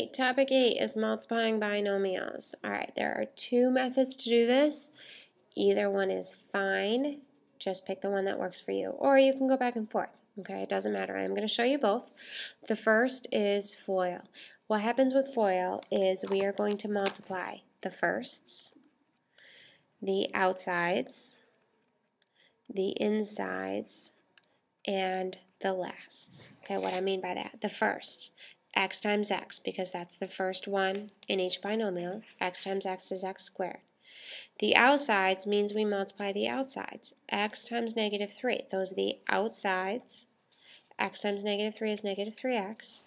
Topic 8 is multiplying binomials. Alright, there are two methods to do this. Either one is fine. Just pick the one that works for you. Or you can go back and forth. Okay, it doesn't matter. I'm going to show you both. The first is FOIL. What happens with FOIL is we are going to multiply the firsts, the outsides, the insides, and the lasts. Okay, what I mean by that. The first, x times x, because that's the first one in each binomial. X times x is x squared. The outsides means we multiply the outsides. X times negative 3. Those are the outsides. X times negative 3 is negative 3x.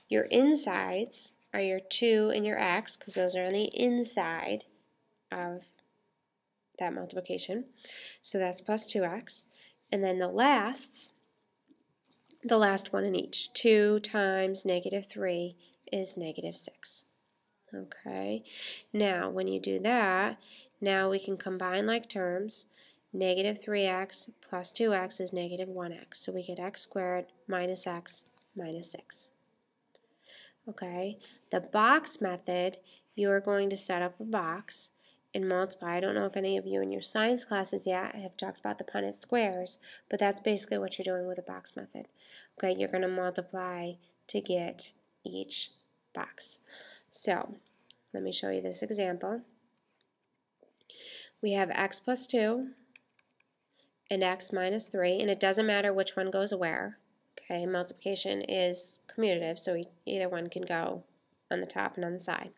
Your insides are your 2 and your x, because those are on the inside of that multiplication. So that's plus 2x. And then the lasts, the last one in each. 2 times negative 3 is negative 6. Okay, now when you do that, now we can combine like terms. Negative 3x plus 2x is negative 1x. So we get x squared minus x minus 6. Okay, the box method, you are going to set up a box and multiply. I don't know if any of you in your science classes yet have talked about the Punnett squares, but that's basically what you're doing with the box method. Okay, you're going to multiply to get each box. So, let me show you this example. We have x plus 2 and x minus 3, and it doesn't matter which one goes where. Okay, multiplication is commutative, so either one can go on the top and on the side.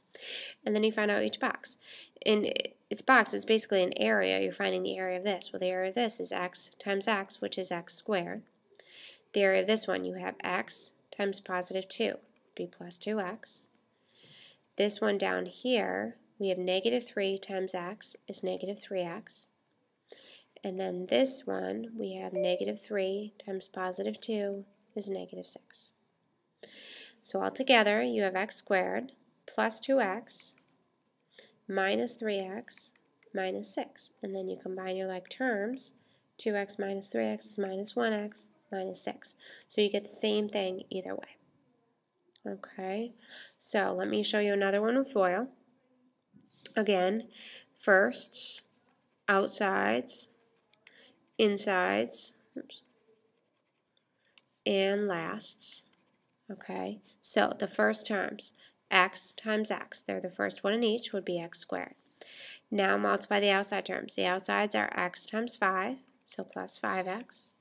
And then you find out each box. In its box, it's basically an area. You're finding the area of this. Well, the area of this is x times x, which is x squared. The area of this one, you have x times positive 2, be plus 2x. This one down here, we have negative 3 times x is negative 3x. And then this one, we have negative 3 times positive 2 is negative 6. So altogether, you have x squared plus 2x minus 3x minus 6. And then you combine your like terms. 2x minus 3x is minus 1x minus 6. So you get the same thing either way. Okay, so let me show you another one with FOIL. Again, firsts, outsides, insides, and lasts. Okay, so the first terms, x times x, they're the first one in each, would be x squared. Now multiply the outside terms. The outsides are x times 5, so plus 5x.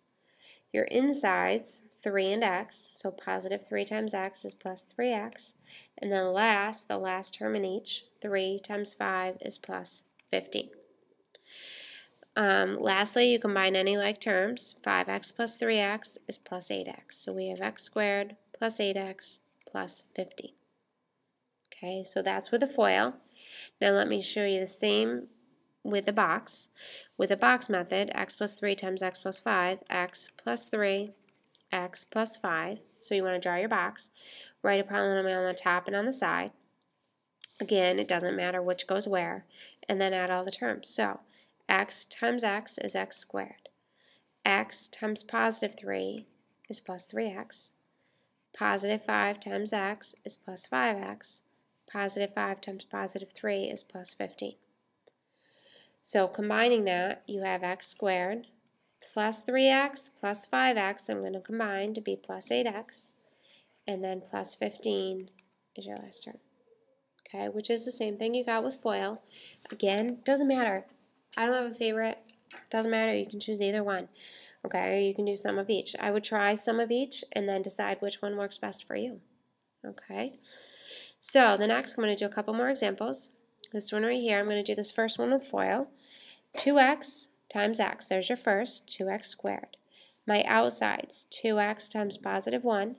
Your insides, 3 and x, so positive 3 times x is plus 3x. And then the last term in each, 3 times 5 is plus 15. Lastly, you combine any like terms. 5x plus 3x is plus 8x. So we have x squared plus 8x plus 15. Okay, so that's with a FOIL. Now let me show you the same with the box. With the box method, x plus 3 times x plus 5, x plus 3, x plus 5. So you want to draw your box. Write a polynomial on the top and on the side. Again, it doesn't matter which goes where. And then add all the terms. So x times x is x squared. X times positive 3 is plus 3x. Positive 5 times x is plus 5x. Positive 5 times positive 3 is plus 15. So combining that, you have x squared plus 3x plus 5x. I'm going to combine to be plus 8x. And then plus 15 is your last term. Okay, which is the same thing you got with FOIL. Again, doesn't matter. I don't have a favorite. Doesn't matter. You can choose either one. Okay, or you can do some of each. I would try some of each and then decide which one works best for you. Okay, so the next I'm going to do a couple more examples. This one right here, I'm going to do this first one with FOIL. 2x times x, there's your first, 2x squared. My outsides, 2x times positive 1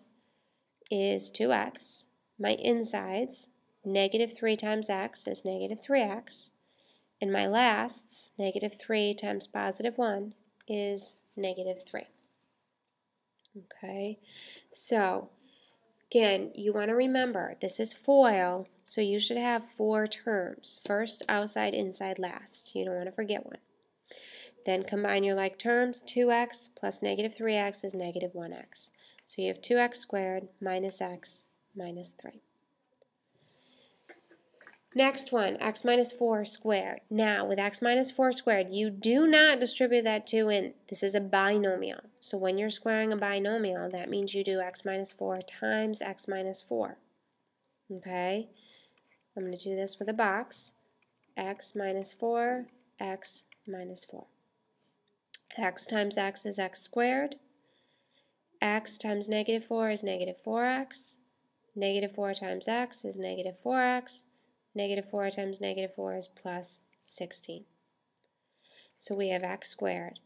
is 2x. My insides, negative 3 times x is negative 3x. And my lasts, negative 3 times positive 1 is negative 3. Okay, so again, you want to remember this is FOIL, so you should have 4 terms. First, outside, inside, last. You don't want to forget one. Then combine your like terms. 2x plus negative 3x is negative 1x. So you have 2x squared minus x minus 3. Next one, x minus 4 squared. Now, with x minus 4 squared, you do not distribute that 2 in. This is a binomial. So when you're squaring a binomial, that means you do x minus 4 times x minus 4. Okay? I'm going to do this with a box. X minus 4, x minus 4. X times x is x squared. X times negative 4 is negative 4x. Negative 4 times x is negative 4x. Negative 4 times negative 4 is plus 16. So we have x squared.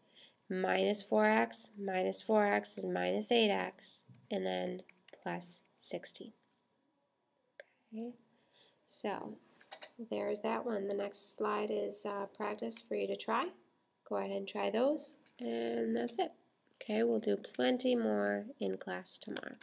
Minus 4x is minus 8x, and then plus 16. Okay, so there's that one. The next slide is practice for you to try. Go ahead and try those, and that's it. Okay, we'll do plenty more in class tomorrow.